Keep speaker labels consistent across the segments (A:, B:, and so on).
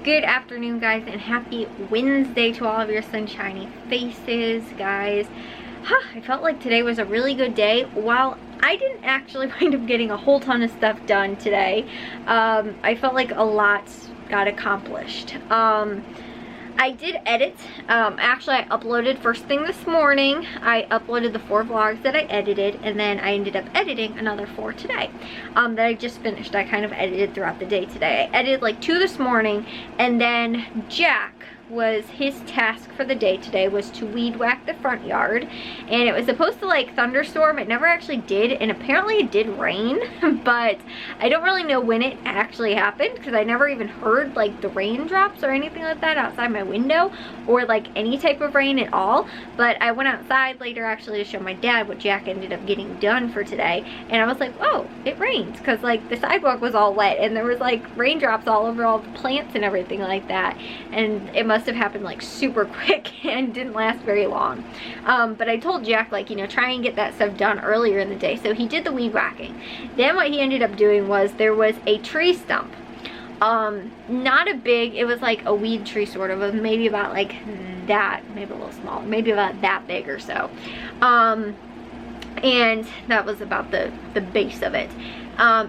A: Good afternoon, guys, and happy Wednesday to all of your sunshiny faces, guys. I felt like today was a really good day. While I didn't actually wind up getting a whole ton of stuff done today, I felt like a lot got accomplished. I did edit. Actually, I uploaded first thing this morning. I uploaded the 4 vlogs that I edited, and then I ended up editing another 4 today that I just finished. I kind of edited throughout the day today. I edited like 2 this morning, and then Jack was his task for the day today was to weed whack the front yard, and it was supposed to like thunderstorm. It never actually did, and apparently it did rain, but I don't really know when it actually happened because I never even heard like the raindrops or anything like that outside my window, or like any type of rain at all. But I went outside later actually to show my dad what Jack ended up getting done for today, and I was like, oh, it rained, because like the sidewalk was all wet and there was like raindrops all over all the plants and everything like that, and it must have happened like super quick and didn't last very long. But I told Jack, like, you know, try and get that stuff done earlier in the day, so he did the weed whacking. Then what he ended up doing was there was a tree stump, not a big, it was like a weed tree sort of, maybe about like that, maybe a little small, maybe about that big or so, and that was about the base of it.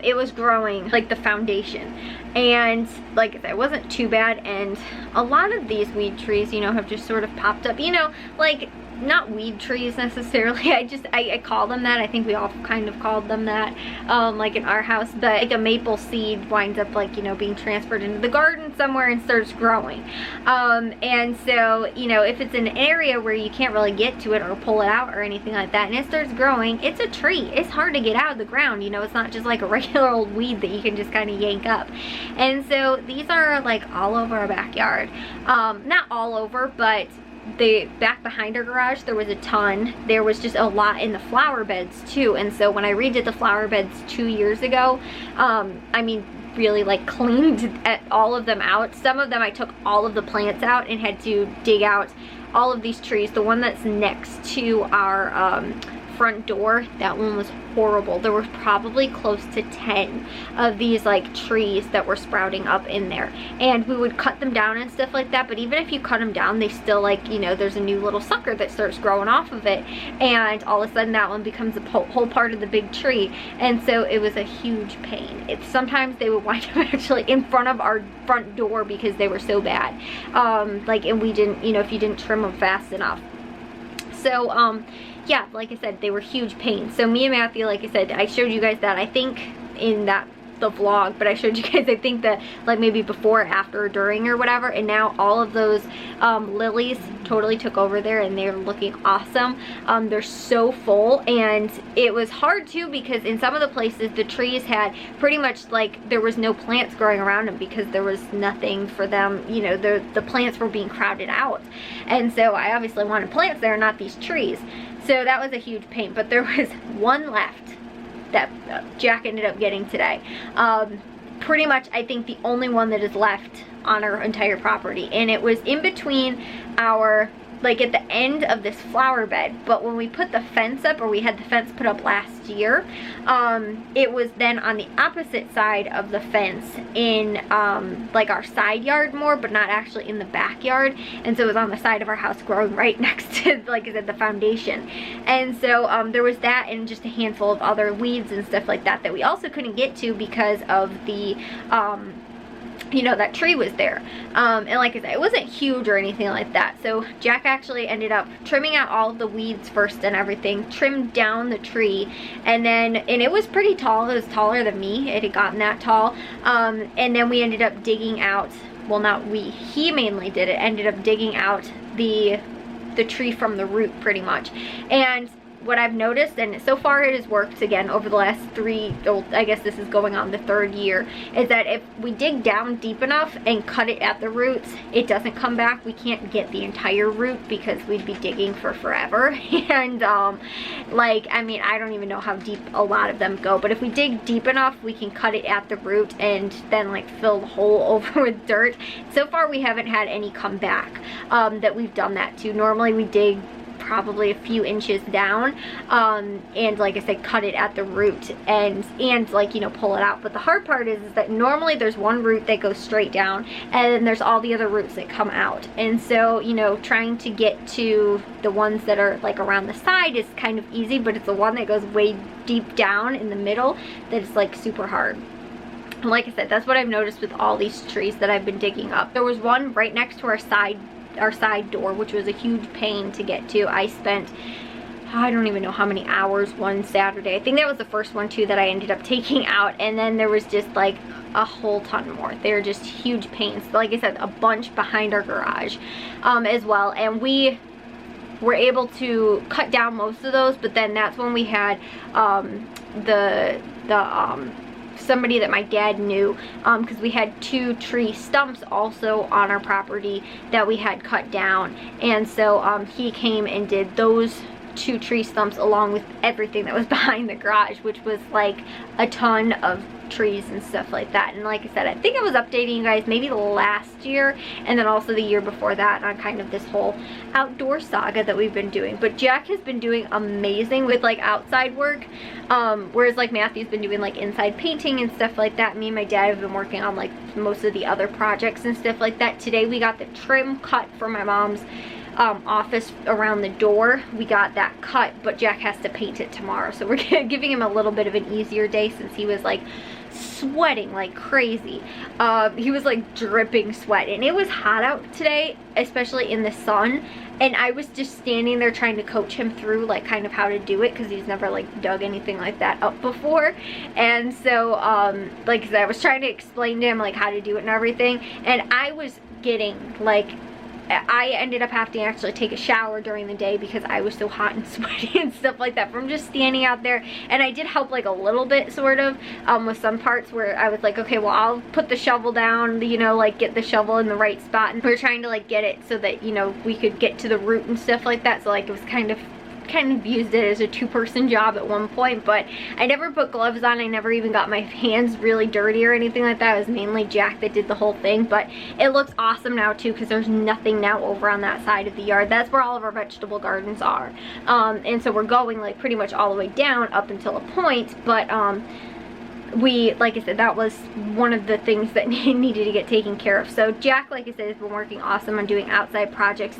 A: It was growing like the foundation, and like I said, it wasn't too bad. And a lot of these weed trees, you know, have just sort of popped up, you know, like not weed trees necessarily, I call them that. I think we all kind of called them that, like in our house, but like a maple seed winds up like, you know, being transferred into the garden somewhere and starts growing. And so, you know, if it's an area where you can't really get to it or pull it out or anything like that, and it starts growing, it's a tree. It's hard to get out of the ground, you know, it's not just like a regular old weed that you can just kind of yank up. And so these are like all over our backyard. Not all over, but the back behind our garage, there was a ton. There was just a lot in the flower beds too. And so when I redid the flower beds 2 years ago, I mean, really like cleaned all of them out. Some of them I took all of the plants out and had to dig out all of these trees. The one that's next to our front door, that one was horrible. There were probably close to 10 of these like trees that were sprouting up in there, and we would cut them down and stuff like that. But even if you cut them down, they still, like, you know, there's a new little sucker that starts growing off of it, and all of a sudden that one becomes a whole part of the big tree. And so it was a huge pain. Sometimes they would wind up actually in front of our front door because they were so bad, like, and we didn't, you know, if you didn't trim them fast enough. So yeah, like I said, they were huge pains. So me and Matthew, like I said, I showed you guys that, I think, in the vlog, but I showed you guys, I think, that like maybe before, after, during, or whatever. And now all of those lilies totally took over there, and they're looking awesome. They're so full, and it was hard too because in some of the places the trees had pretty much like there was no plants growing around them because there was nothing for them, you know, the plants were being crowded out. And so I obviously wanted plants there, not these trees. So that was a huge pain, but there was one left that Jack ended up getting today. Pretty much, I think, the only one that is left on our entire property, and it was in between our, like at the end of this flower bed. But when we put the fence up, or we had the fence put up last year, it was then on the opposite side of the fence in like our side yard more, but not actually in the backyard. And so it was on the side of our house, growing right next to, like I said, the foundation. And so there was that, and just a handful of other weeds and stuff like that that we also couldn't get to because of the you know, that tree was there. And like I said, it wasn't huge or anything like that. So Jack actually ended up trimming out all of the weeds first and everything, trimmed down the tree, and it was pretty tall. It was taller than me. It had gotten that tall. And then we ended up digging out, well, not we, he mainly did it, ended up digging out the tree from the root pretty much. And what I've noticed, and so far it has worked again over the last I guess this is going on the 3rd year, is that if we dig down deep enough and cut it at the roots, it doesn't come back. We can't get the entire root because we'd be digging for forever. And like, I mean, I don't even know how deep a lot of them go, but if we dig deep enough, we can cut it at the root and then like fill the hole over with dirt. So far we haven't had any come back that we've done that to. Normally we dig probably a few inches down, and like I said, cut it at the root and like, you know, pull it out. But the hard part is that normally there's one root that goes straight down, and then there's all the other roots that come out. And so, you know, trying to get to the ones that are like around the side is kind of easy, but it's the one that goes way deep down in the middle that is like super hard. And like I said, that's what I've noticed with all these trees that I've been digging up. There was one right next to our side door, which was a huge pain to get to. I spent, I don't even know how many hours one Saturday. I think that was the first one too that I ended up taking out, and then there was just like a whole ton more. They're just huge pains. Like I said, a bunch behind our garage as well, and we were able to cut down most of those. But then that's when we had somebody that my dad knew, because we had 2 tree stumps also on our property that we had cut down, and so he came and did those 2 tree stumps along with everything that was behind the garage, which was like a ton of trees and stuff like that. And like I said, I think I was updating you guys maybe last year and then also the year before that on kind of this whole outdoor saga that we've been doing. But Jack has been doing amazing with like outside work, whereas like Matthew's been doing like inside painting and stuff like that. Me and my dad have been working on like most of the other projects and stuff like that. Today we got the trim cut for my mom's office around the door. We got that cut, but Jack has to paint it tomorrow, so we're giving him a little bit of an easier day since he was like sweating like crazy. He was like dripping sweat, and it was hot out today, especially in the sun, and I was just standing there trying to coach him through like kind of how to do it, because he's never like dug anything like that up before. And so like I said, I was trying to explain to him like how to do it and everything, and I was getting like, I ended up having to actually take a shower during the day because I was so hot and sweaty and stuff like that from just standing out there. And I did help like a little bit sort of with some parts where I was like, okay, well, I'll put the shovel down, you know, like get the shovel in the right spot. And we were trying to like get it so that, you know, we could get to the root and stuff like that. So like it was kind of used it as a 2-person job at one point, but I never put gloves on. I never even got my hands really dirty or anything like that. It was mainly Jack that did the whole thing, but it looks awesome now too, because there's nothing now over on that side of the yard. That's where all of our vegetable gardens are, and so we're going like pretty much all the way down up until a point, but we, like I said, that was one of the things that needed to get taken care of. So Jack, like I said, has been working awesome on doing outside projects.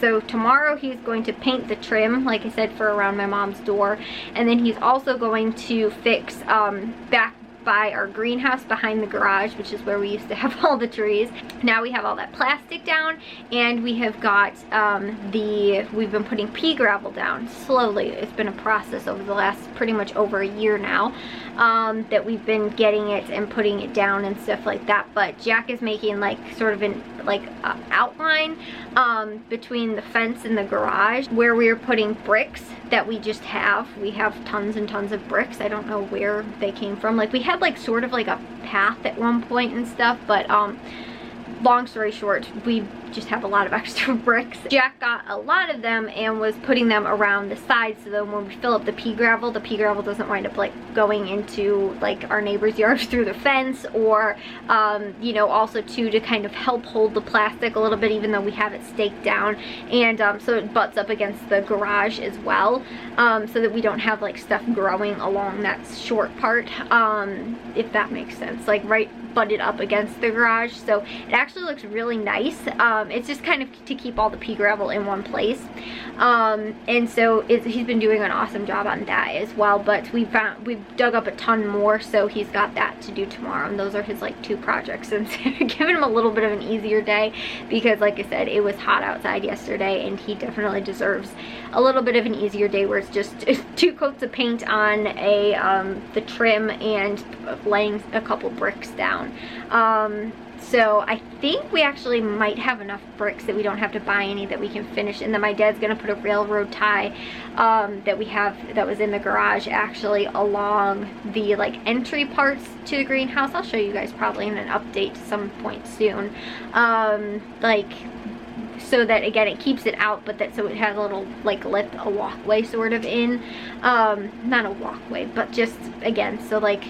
A: So tomorrow he's going to paint the trim, like I said, for around my mom's door, and then he's also going to fix back by our greenhouse behind the garage, which is where we used to have all the trees. Now we have all that plastic down, and we have got we've been putting pea gravel down slowly. It's been a process over the last pretty much over a year now, that we've been getting it and putting it down and stuff like that. But Jack is making like sort of an outline between the fence and the garage where we are putting bricks that we just have. We have tons and tons of bricks. I don't know where they came from. Like we had like sort of like a path at one point and stuff, but long story short, we just have a lot of extra bricks. Jack got a lot of them and was putting them around the sides, so then when we fill up the pea gravel doesn't wind up like going into like our neighbor's yard through the fence, or you know, also too to kind of help hold the plastic a little bit, even though we have it staked down, and so it butts up against the garage as well, so that we don't have like stuff growing along that short part, if that makes sense, like right butted up against the garage. So it actually looks really nice. It's just kind of to keep all the pea gravel in one place, and so he's been doing an awesome job on that as well. But we've dug up a ton more, so he's got that to do tomorrow, and those are his like 2 projects, and giving him a little bit of an easier day because, like I said, it was hot outside yesterday, and he definitely deserves a little bit of an easier day where it's just 2 coats of paint on the trim and laying a couple bricks down. So I think we actually might have enough bricks that we don't have to buy any, that we can finish. And then my dad's gonna put a railroad tie that we have, that was in the garage actually, along the like entry parts to the greenhouse. I'll show you guys probably in an update some point soon, like so that again it keeps it out, but that so it has a little like a walkway sort of in, not a walkway, but just again so like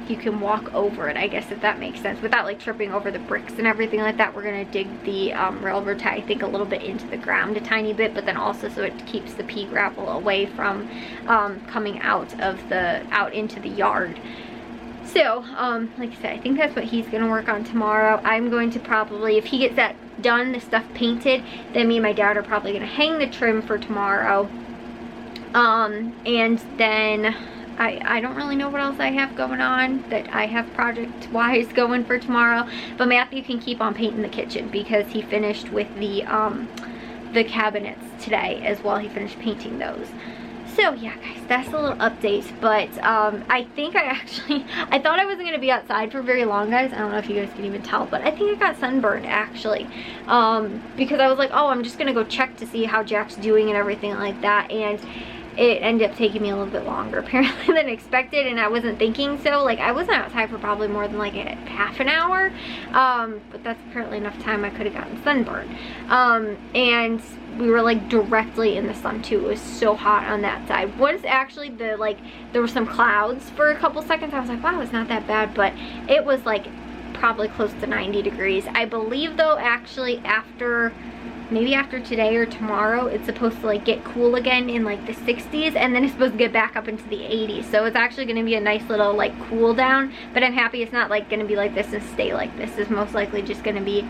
A: you can walk over it, I guess, if that makes sense, without like tripping over the bricks and everything like that. We're gonna dig the railroad tie, I think, a little bit into the ground a tiny bit, but then also so it keeps the pea gravel away from coming out into the yard. So, like I said, I think that's what he's gonna work on tomorrow. I'm going to probably, if he gets that done, the stuff painted, then me and my dad are probably gonna hang the trim for tomorrow. And then I don't really know what else I have going on that I have project-wise going for tomorrow. But Matthew can keep on painting the kitchen because he finished with the cabinets today as well. He finished painting those. So yeah, guys, that's a little update. But I think I thought I wasn't going to be outside for very long, guys. I don't know if you guys can even tell, but I think I got sunburned, actually. Because I was like, oh, I'm just going to go check to see how Jack's doing and everything like that. And it ended up taking me a little bit longer, apparently, than expected, and I wasn't thinking so. Like, I wasn't outside for probably more than like half an hour, but that's apparently enough time I could have gotten sunburned. And we were like directly in the sun too. It was so hot on that side. Once actually there were some clouds for a couple seconds, I was like, wow, it's not that bad, but it was like probably close to 90 degrees. I believe though, actually, maybe after today or tomorrow, it's supposed to like get cool again in like the 60s, and then it's supposed to get back up into the 80s. So it's actually going to be a nice little like cool down, but I'm happy it's not like going to be like this and stay like this. It's most likely just going to be,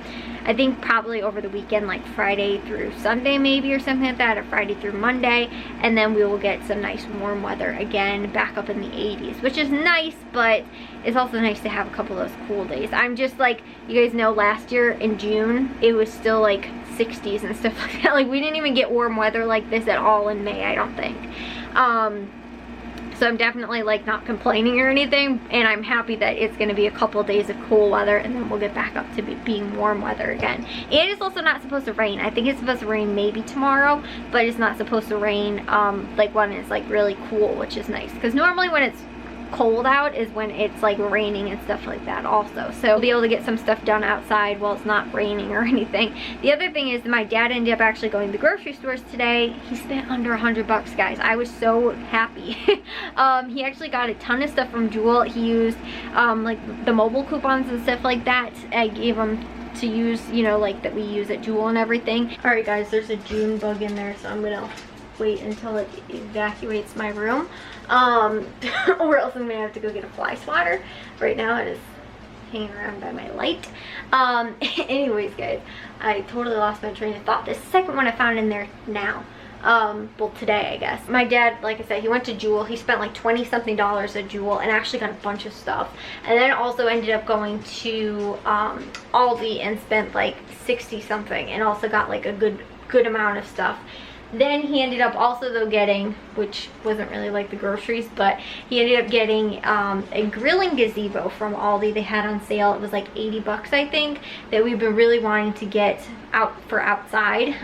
A: I think, probably over the weekend, like Friday through Sunday maybe, or something like that, or Friday through Monday, and then we will get some nice warm weather again, back up in the 80s, which is nice, but it's also nice to have a couple of those cool days. I'm just like, you guys know, last year in June it was still like 60s and stuff like that. Like, we didn't even get warm weather like this at all in May, I don't think. So I'm definitely like not complaining or anything, and I'm happy that it's going to be a couple of days of cool weather, and then we'll get back up to being warm weather again. And it's also not supposed to rain. I think it's supposed to rain maybe tomorrow, but it's not supposed to rain like when it's like really cool, which is nice, because normally when it's cold out is when it's like raining and stuff like that also. So we'll be able to get some stuff done outside while it's not raining or anything. The other thing is, my dad ended up actually going to the grocery stores today. He spent under $100, guys. I was so happy. He actually got a ton of stuff from Jewel. He used like the mobile coupons and stuff like that. I gave him to use, you know, like that we use at Jewel and everything. All right, guys, there's a June bug in there, so I'm gonna wait until it evacuates my room, or else I'm gonna have to go get a fly swatter. Right now it is hanging around by my light. Anyways, guys, I totally lost my train of thought. The second one I found in there now, well, today, I guess. My dad, like I said, he went to Jewel. He spent like $20-something at Jewel and actually got a bunch of stuff, and then also ended up going to Aldi and spent like 60-something and also got like a good amount of stuff. Then he ended up also though getting, which wasn't really like the groceries, but he ended up getting a grilling gazebo from Aldi. They had on sale. It was like 80 bucks, I think, that we've been really wanting to get out for outside.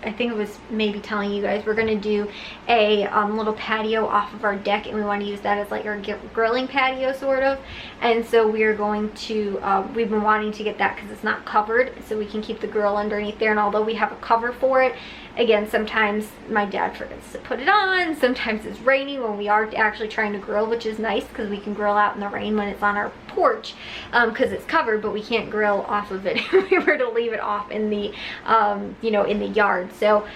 A: I think it was maybe telling you guys we're gonna do a little patio off of our deck, and we want to use that as like our grilling patio sort of. And so we're going to we've been wanting to get that because it's not covered, so we can keep the grill underneath there. And although we have a cover for it, again, sometimes my dad forgets to put it on. Sometimes it's rainy when we are actually trying to grill, which is nice because we can grill out in the rain when it's on our porch, because it's covered, but we can't grill off of it if we were to leave it off in the you know, in the yard. So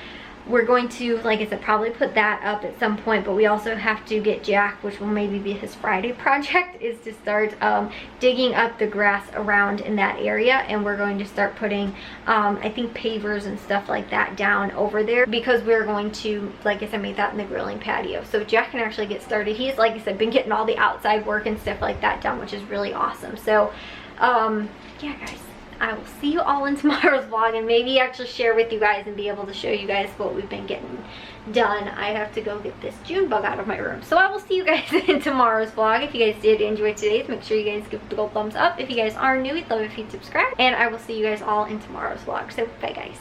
A: we're going to, like I said, probably put that up at some point, but we also have to get Jack, which will maybe be his Friday project, is to start digging up the grass around in that area, and we're going to start putting I think pavers and stuff like that down over there, because we're going to, like I said, make that in the grilling patio. So Jack can actually get started. He's, like I said, been getting all the outside work and stuff like that done, which is really awesome. So yeah, guys, I will see you all in tomorrow's vlog, and maybe actually share with you guys and be able to show you guys what we've been getting done. I have to go get this June bug out of my room. So I will see you guys in tomorrow's vlog. If you guys did enjoy today's, make sure you guys give the gold thumbs up. If you guys are new, we'd love if you'd subscribe, and I will see you guys all in tomorrow's vlog. So bye, guys.